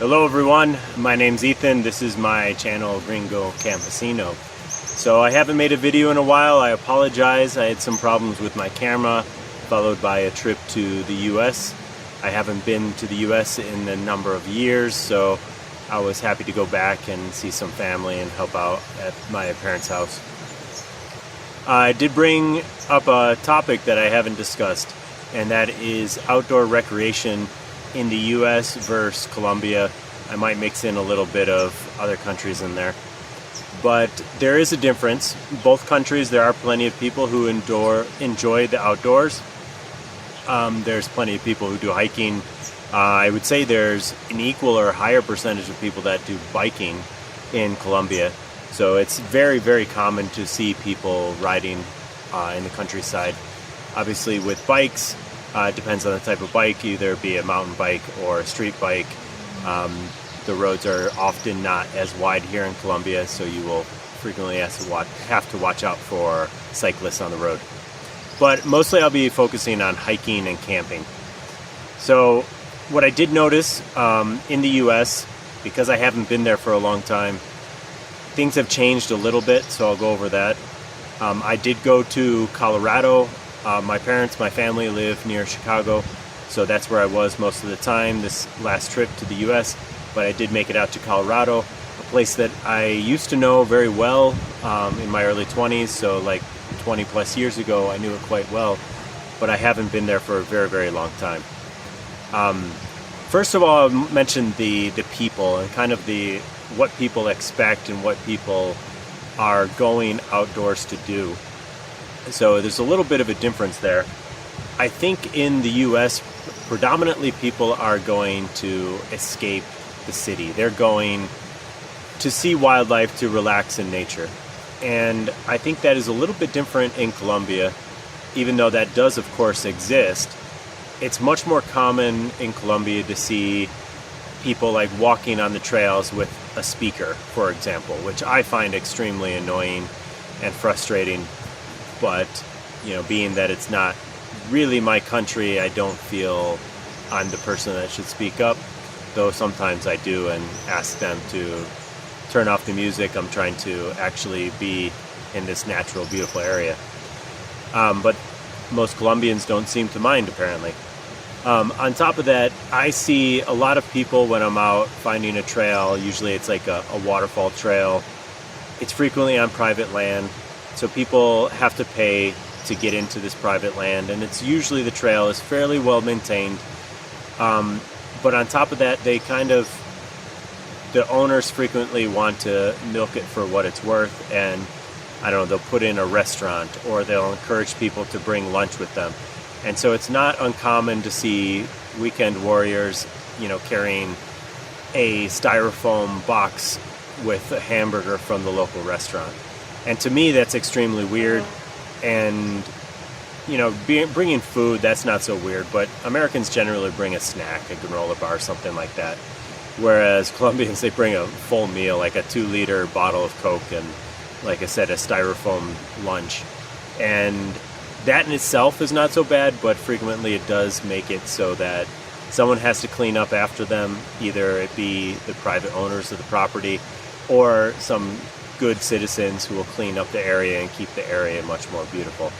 Hello everyone, my name's Ethan. This is my channel Gringo Campesino. So I haven't made a video in a while. I apologize. I had some problems with my camera, followed by a trip to the US. I haven't been to the US in a number of years, so I was happy to go back and see some family and help out at my parents' house. I did bring up a topic that I haven't discussed, and that is outdoor recreation in the US versus Colombia. I might mix in a little bit of other countries in there. But there is a difference. Both countries, there are plenty of people who enjoy the outdoors. There's plenty of people who do hiking. I would say there's an equal or higher percentage of people that do biking in Colombia. So it's very, very common to see people riding in the countryside. Obviously with bikes, it depends on the type of bike, either be a mountain bike or a street bike. The roads are often not as wide here in Colombia, so you will frequently have to watch out for cyclists on the road. But mostly I'll be focusing on hiking and camping. So what I did notice in the US, because I haven't been there for a long time, things have changed a little bit, so I'll go over that. I did go to Colorado. My family live near Chicago, so that's where I was most of the time this last trip to the US. But I did make it out to Colorado, a place that I used to know very well in my early 20s, so like 20 plus years ago I knew it quite well, but I haven't been there for a very, very long time. First of all, I'll mention the people and kind of what people expect and what people are going outdoors to do. So there's a little bit of a difference there. I think in the US, predominantly people are going to escape the city. They're going to see wildlife, to relax in nature. And I think that is a little bit different in Colombia, even though that does of course exist. It's much more common in Colombia to see people like walking on the trails with a speaker, for example, which I find extremely annoying and frustrating. But, being that it's not really my country, I don't feel I'm the person that should speak up, though sometimes I do and ask them to turn off the music. I'm trying to actually be in this natural, beautiful area. But most Colombians don't seem to mind, apparently. On top of that, I see a lot of people when I'm out finding a trail. Usually it's like a waterfall trail. It's frequently on private land, so people have to pay to get into this private land, and it's usually the trail is fairly well maintained. But on top of that, the owners frequently want to milk it for what it's worth, and I don't know, they'll put in a restaurant or they'll encourage people to bring lunch with them. And so it's not uncommon to see weekend warriors, carrying a styrofoam box with a hamburger from the local restaurant. And to me, that's extremely weird. And, bringing food, that's not so weird. But Americans generally bring a snack, a granola bar, something like that. Whereas Colombians, they bring a full meal, like a 2-liter bottle of Coke and, like I said, a styrofoam lunch. And that in itself is not so bad, but frequently it does make it so that someone has to clean up after them, either it be the private owners of the property or some good citizens who will clean up the area and keep the area much more beautiful.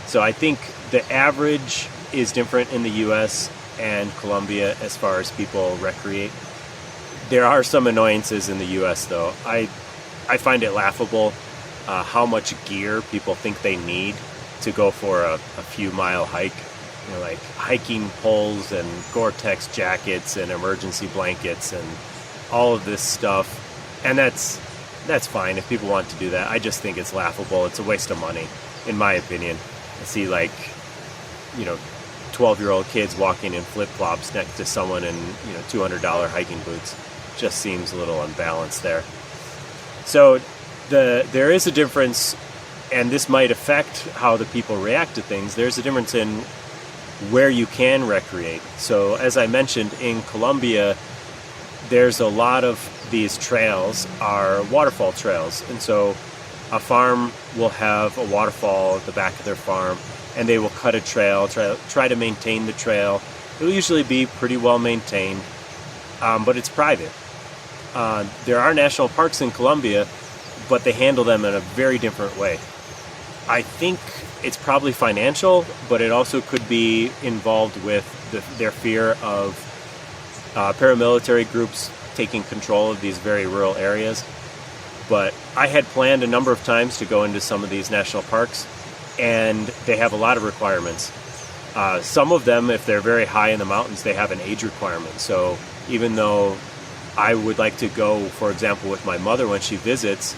So I think the average is different in the US and Colombia as far as people recreate. There are some annoyances in the US though. I find it laughable how much gear people think they need to go for a few mile hike. Like hiking poles and Gore-Tex jackets and emergency blankets and all of this stuff. And that's fine if people want to do that. I just think it's laughable. It's a waste of money, in my opinion. I see 12-year-old kids walking in flip-flops next to someone in $200 hiking boots. Just seems a little unbalanced there. So there is a difference, and this might affect how the people react to things. There's a difference in where you can recreate. So as I mentioned, in Colombia, there's a lot of these trails are waterfall trails. And so a farm will have a waterfall at the back of their farm, and they will cut a trail, try to maintain the trail. It will usually be pretty well maintained. but it's private. There are national parks in Colombia, but they handle them in a very different way. I think it's probably financial, but it also could be involved with their fear of paramilitary groups taking control of these very rural areas. But I had planned a number of times to go into some of these national parks, and they have a lot of requirements. Some of them, if they're very high in the mountains, they have an age requirement. So even though I would like to go, for example, with my mother when she visits,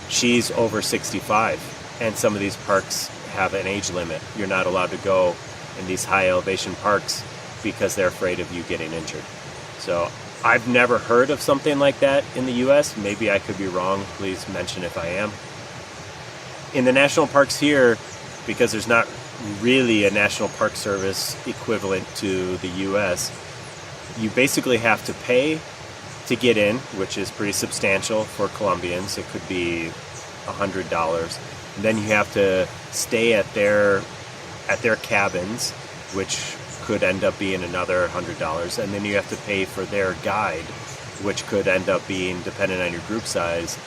she's over 65, and some of these parks have an age limit. You're not allowed to go in these high elevation parks because they're afraid of you getting injured. So I've never heard of something like that in the US. Maybe I could be wrong. Please mention if I am. In the national parks here, because there's not really a National Park Service equivalent to the US, you basically have to pay to get in, which is pretty substantial for Colombians. It could be $100. And then you have to stay at their cabins, which could end up being another $100. And then you have to pay for their guide, which could end up being, depending on your group size,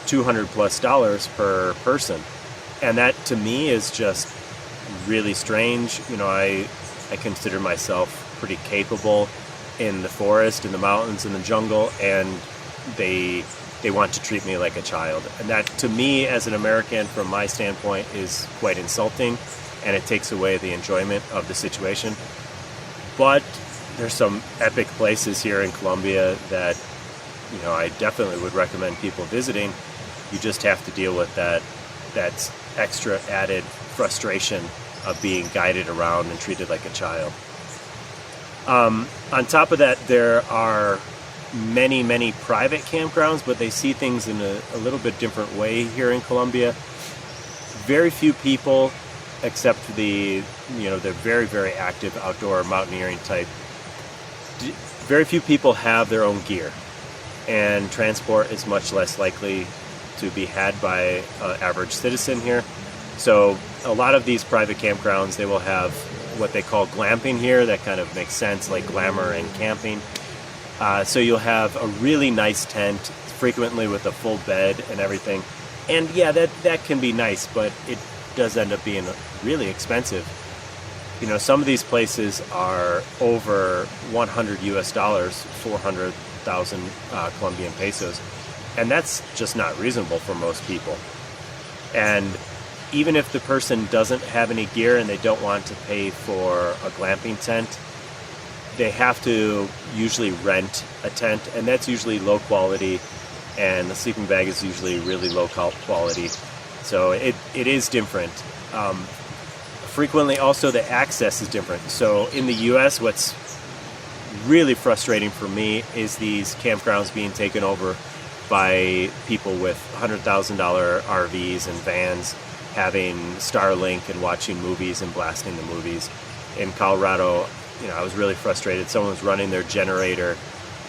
$200+ per person. And that to me is just really strange. You know, I consider myself pretty capable in the forest, in the mountains, in the jungle, and they want to treat me like a child. And that, to me, as an American, from my standpoint, is quite insulting, and it takes away the enjoyment of the situation. But there's some epic places here in Colombia that, you know, I definitely would recommend people visiting. You just have to deal with that extra added frustration of being guided around and treated like a child. On top of that, there are many private campgrounds, but they see things in a little bit different way here in Colombia. Very few people, except the very active outdoor mountaineering type, very few people have their own gear, and transport is much less likely to be had by an average citizen here. So a lot of these private campgrounds, they will have what they call glamping here. That kind of makes sense, like glamour and camping. So you'll have a really nice tent, frequently with a full bed and everything. And yeah, that can be nice, but it does end up being really expensive. You know, some of these places are over $100, 400,000 Colombian pesos. And that's just not reasonable for most people. And even if the person doesn't have any gear and they don't want to pay for a glamping tent, they have to usually rent a tent, and that's usually low quality, and the sleeping bag is usually really low quality. So it is different. Frequently also the access is different. So in the US, what's really frustrating for me is these campgrounds being taken over by people with $100,000 RVs and vans, having Starlink and watching movies and blasting the movies. In Colorado, you know, I was really frustrated. Someone was running their generator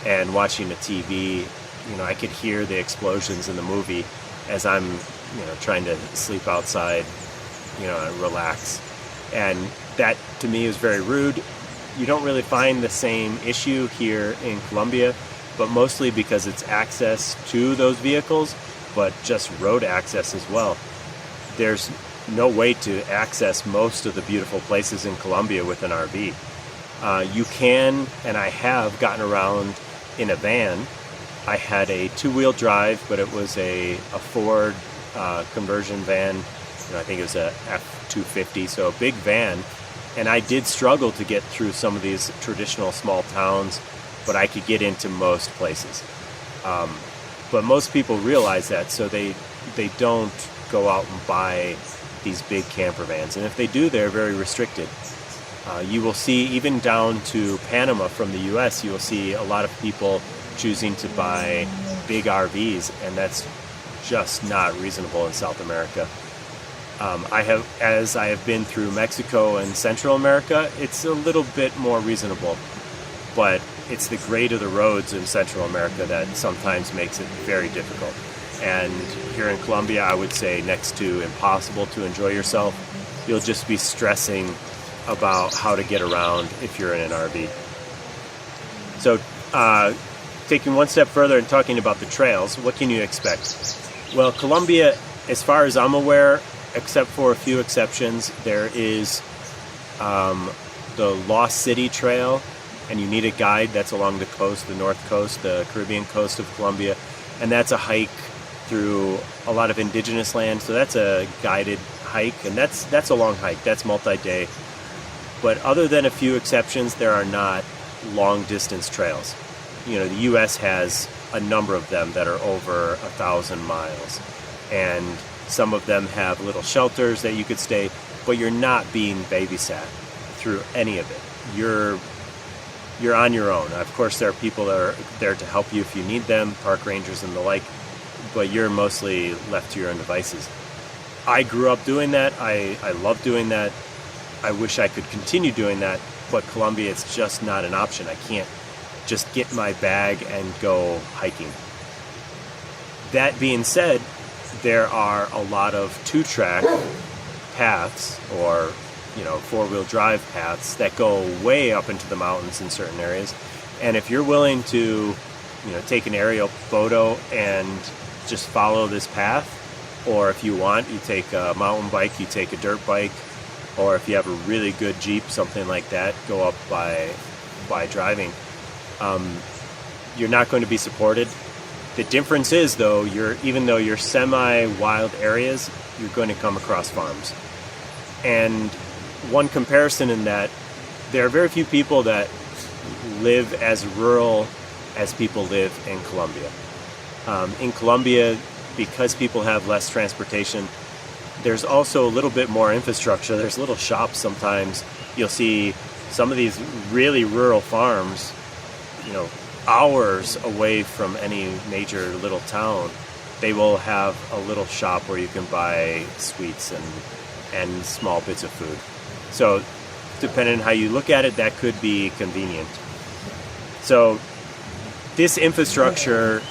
and watching the TV. You know, I could hear the explosions in the movie as I'm, you know, trying to sleep outside, you know, and relax. And that, to me, is very rude. You don't really find the same issue here in Colombia, but mostly because it's access to those vehicles, but just road access as well. There's no way to access most of the beautiful places in Colombia with an RV. You can, and I have gotten around in a van. I had a two-wheel drive, but it was a Ford conversion van. You know, I think it was a F-250, so a big van. And I did struggle to get through some of these traditional small towns, but I could get into most places. But most people realize that, so they don't go out and buy these big camper vans. And if they do, they're very restricted. You will see, even down to Panama from the US, you will see a lot of people choosing to buy big RVs, and that's just not reasonable in South America. As I have been through Mexico and Central America, it's a little bit more reasonable, but it's the grade of the roads in Central America that sometimes makes it very difficult. And here in Colombia, I would say next to impossible to enjoy yourself. You'll just be stressing about how to get around if you're in an RV. So Taking one step further and talking about the trails, what can you expect? Well, Colombia, as far as I'm aware, except for a few exceptions, there is the Lost City Trail, and you need a guide. That's along the coast, the north coast, the Caribbean coast of Colombia, and that's a hike through a lot of indigenous land. So that's a guided hike, and that's a long hike. That's multi-day. But other than a few exceptions, there are not long distance trails. You know, the U.S. has a number of them that are over 1,000 miles, and some of them have little shelters that you could stay, but you're not being babysat through any of it. You're on your own. Of course, there are people that are there to help you if you need them, park rangers and the like, but you're mostly left to your own devices. I grew up doing that. I love doing that. I wish I could continue doing that, but Colombia, it's just not an option. I can't just get my bag and go hiking. That being said, there are a lot of two-track paths, or four-wheel drive paths that go way up into the mountains in certain areas. And if you're willing to take an aerial photo and just follow this path, or if you want, you take a mountain bike, you take a dirt bike, or if you have a really good Jeep, something like that, go up by driving. You're not going to be supported. The difference is, though, even though you're semi-wild areas, you're going to come across farms. And one comparison in that, there are very few people that live as rural as people live in Colombia. In Colombia, because people have less transportation, there's also a little bit more infrastructure. There's little shops sometimes. You'll see some of these really rural farms, hours away from any major little town. They will have a little shop where you can buy sweets and small bits of food. So depending on how you look at it, that could be convenient. So this infrastructure,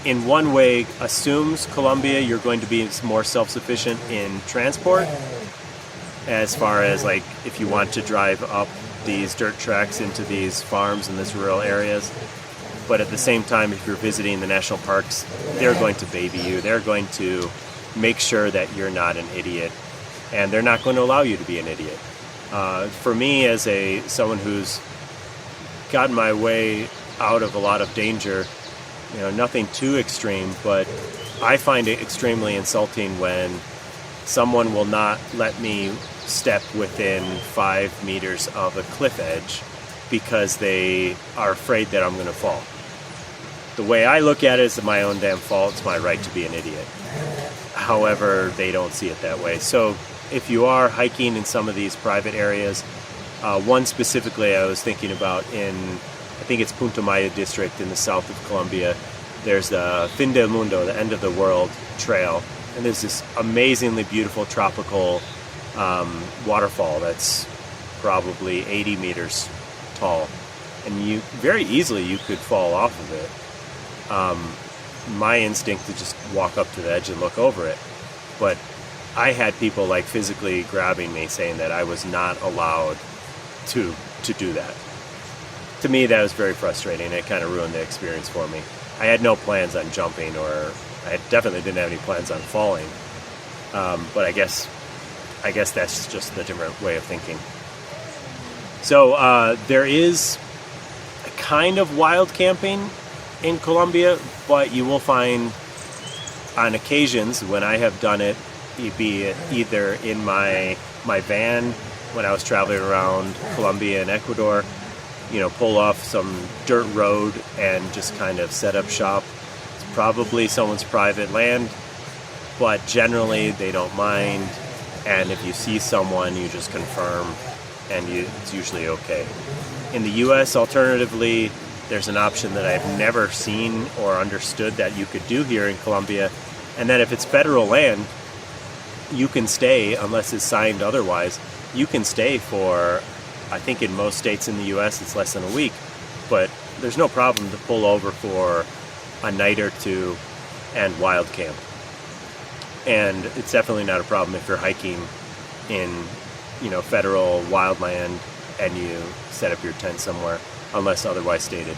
in one way, assumes Colombia, you're going to be more self-sufficient in transport, as far as like if you want to drive up these dirt tracks into these farms in these rural areas. But at the same time, if you're visiting the national parks, they're going to baby you. They're going to make sure that you're not an idiot, and they're not going to allow you to be an idiot. For me, as someone who's gotten my way out of a lot of danger, nothing too extreme, but I find it extremely insulting when someone will not let me step within 5 meters of a cliff edge because they are afraid that I'm going to fall. The way I look at it is my own damn fault. It's my right to be an idiot. However, they don't see it that way. So if you are hiking in some of these private areas, one specifically I was thinking about I think it's Putumayo district in the south of Colombia, there's the Fin del Mundo, the end of the world trail. And there's this amazingly beautiful tropical waterfall that's probably 80 meters tall. And very easily you could fall off of it. My instinct to just walk up to the edge and look over it. But I had people like physically grabbing me saying that I was not allowed to do that. To me, that was very frustrating. It kind of ruined the experience for me. I had no plans on jumping, or I definitely didn't have any plans on falling. But I guess that's just the different way of thinking. So there is a kind of wild camping in Colombia, but you will find on occasions when I have done it, be it either in my van when I was traveling around Colombia and Ecuador, pull off some dirt road and just kind of set up shop. It's probably someone's private land, but generally they don't mind. And if you see someone, you just confirm, and it's usually okay. In the U.S., alternatively, there's an option that I've never seen or understood that you could do here in Colombia, and that if it's federal land, you can stay, unless it's signed otherwise, you can stay for, I think in most states in the U.S. it's less than a week, but there's no problem to pull over for a night or two and wild camp. And it's definitely not a problem if you're hiking in, federal wildland and you set up your tent somewhere, unless otherwise stated.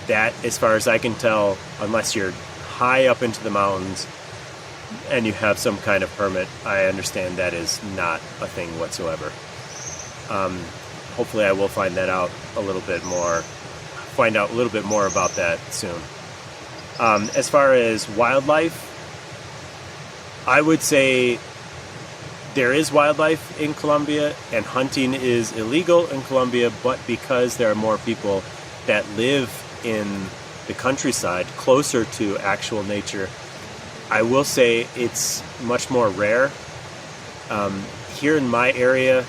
that, as far as I can tell, unless you're high up into the mountains and you have some kind of permit, I understand that is not a thing whatsoever. Hopefully I will find that out a little bit more, find out a little bit more about that soon. As far as wildlife, I would say there is wildlife in Colombia, and hunting is illegal in Colombia, but because there are more people that live in the countryside closer to actual nature, I will say it's much more rare. Here in my area,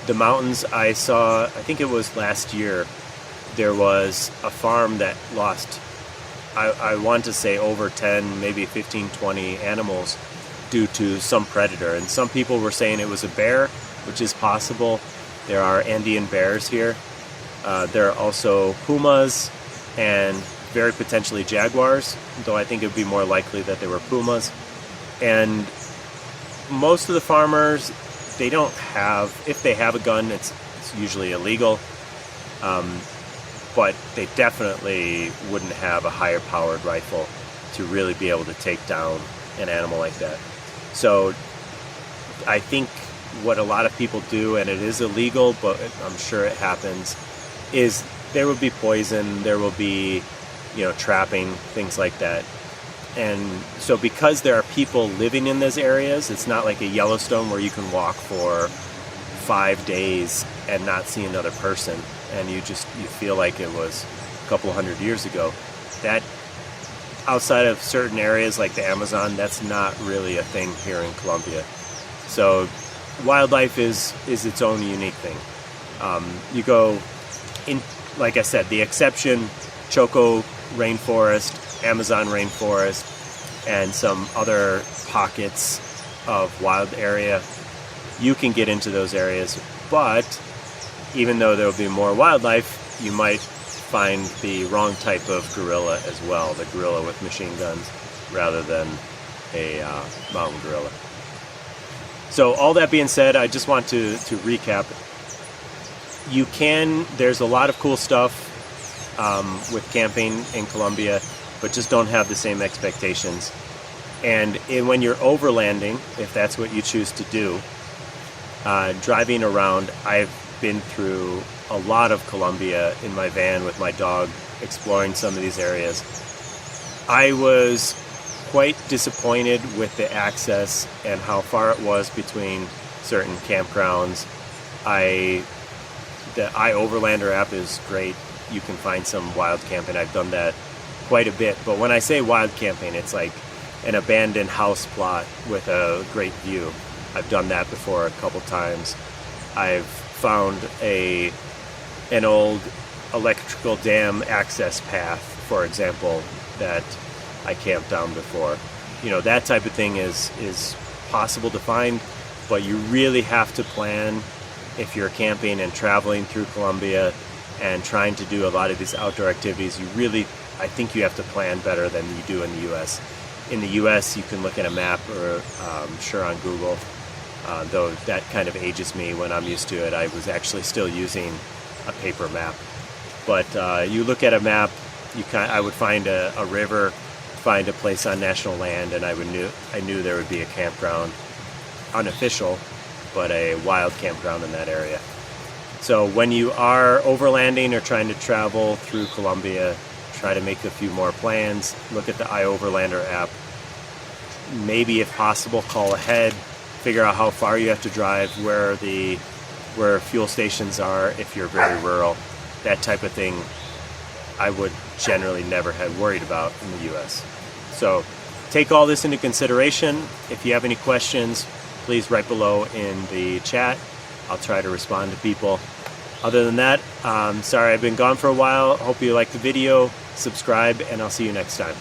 the mountains, I saw, I think it was last year, there was a farm that lost, I want to say over 10, maybe 15, 20 animals due to some predator. And some people were saying it was a bear, which is possible. There are Andean bears here. There are also pumas and very potentially jaguars, though I think it would be more likely that they were pumas. And most of the farmers, they don't have, if they have a gun, it's usually illegal. But they definitely wouldn't have a higher powered rifle to really be able to take down an animal like that. So I think what a lot of people do, and it is illegal, but I'm sure it happens, is there will be poison, there will be, trapping, things like that. And so because there are people living in those areas, it's not like a Yellowstone where you can walk for 5 days and not see another person, and you feel like it was a couple hundred years ago. That outside of certain areas like the Amazon, that's not really a thing here in Colombia. So wildlife is its own unique thing. You go in, like I said, the exception, Choco rainforest, Amazon rainforest, and some other pockets of wild area, you can get into those areas. But even though there will be more wildlife, you might find the wrong type of gorilla as well, the gorilla with machine guns rather than a mountain gorilla. So all that being said, I just want to recap. There's a lot of cool stuff with camping in Colombia, but just don't have the same expectations. And when you're overlanding, if that's what you choose to do, driving around, I've been through a lot of Colombia in my van with my dog, exploring some of these areas. I was quite disappointed with the access and how far it was between certain campgrounds. The iOverlander app is great. You can find some wild camping. I've done that quite a bit. But when I say wild camping, it's like an abandoned house plot with a great view. I've done that before a couple times. I've found an old electrical dam access path, for example, that I camped down before. That type of thing is possible to find, but you really have to plan if you're camping and traveling through Colombia and trying to do a lot of these outdoor activities. I think you have to plan better than you do in the U.S. In the U.S., you can look at a map, or I'm sure on Google, though that kind of ages me. When I'm used to it, I was actually still using a paper map. But you look at a map, I would find a river, find a place on national land, and I knew there would be a campground, unofficial, but a wild campground in that area. So when you are overlanding or trying to travel through Colombia, try to make a few more plans. Look at the iOverlander app. Maybe, if possible, call ahead. Figure out how far you have to drive, where fuel stations are if you're very rural. That type of thing I would generally never have worried about in the U.S. So take all this into consideration. If you have any questions, please write below in the chat. I'll try to respond to people. Other than that, sorry I've been gone for a while. Hope you liked the video. Subscribe, and I'll see you next time.